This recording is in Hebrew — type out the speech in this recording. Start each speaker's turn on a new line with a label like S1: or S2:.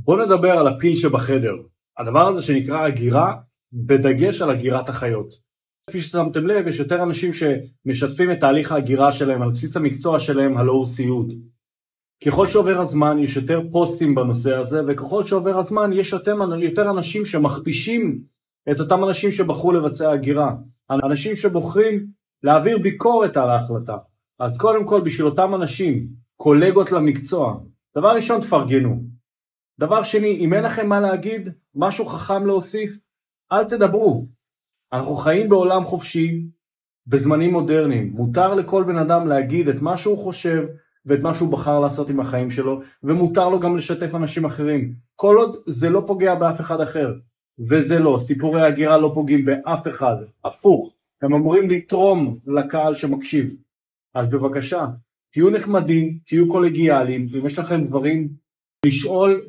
S1: בואו נדבר על הפיל שבחדר, הדבר הזה שנקרא הגירה, בדגש על הגירת החיות. כפי ששמתם לב, יש יותר אנשים שמשתפים את תהליך ההגירה שלהם על בסיס המקצוע שלהם, הלא הוא סיעוד. ככל שעובר הזמן יש יותר פוסטים בנושא הזה, וככל שעובר הזמן יש יותר אנשים שמכפישים את אותם אנשים שבחרו לבצע הגירה. אנשים שבוחרים להעביר ביקורת על ההחלטה. אז קודם כל בשביל אותם אנשים, קולגות למקצוע, דבר ראשון תפרגנו. דבר שני, אם אין לכם מה להגיד, משהו חכם להוסיף, אל תדברו. אנחנו חיים בעולם חופשי, בזמנים מודרניים. מותר לכל בן אדם להגיד את מה שהוא חושב, ואת מה שהוא בחר לעשות עם החיים שלו, ומותר לו גם לשתף אנשים אחרים. כל עוד זה לא פוגע באף אחד אחר. וזה לא, סיפורי הגירה לא פוגעים באף אחד. הפוך, הם אמורים לתרום לקהל שמקשיב. אז בבקשה, תהיו נחמדים, תהיו קולגיאליים, אם יש לכם דברים לשאול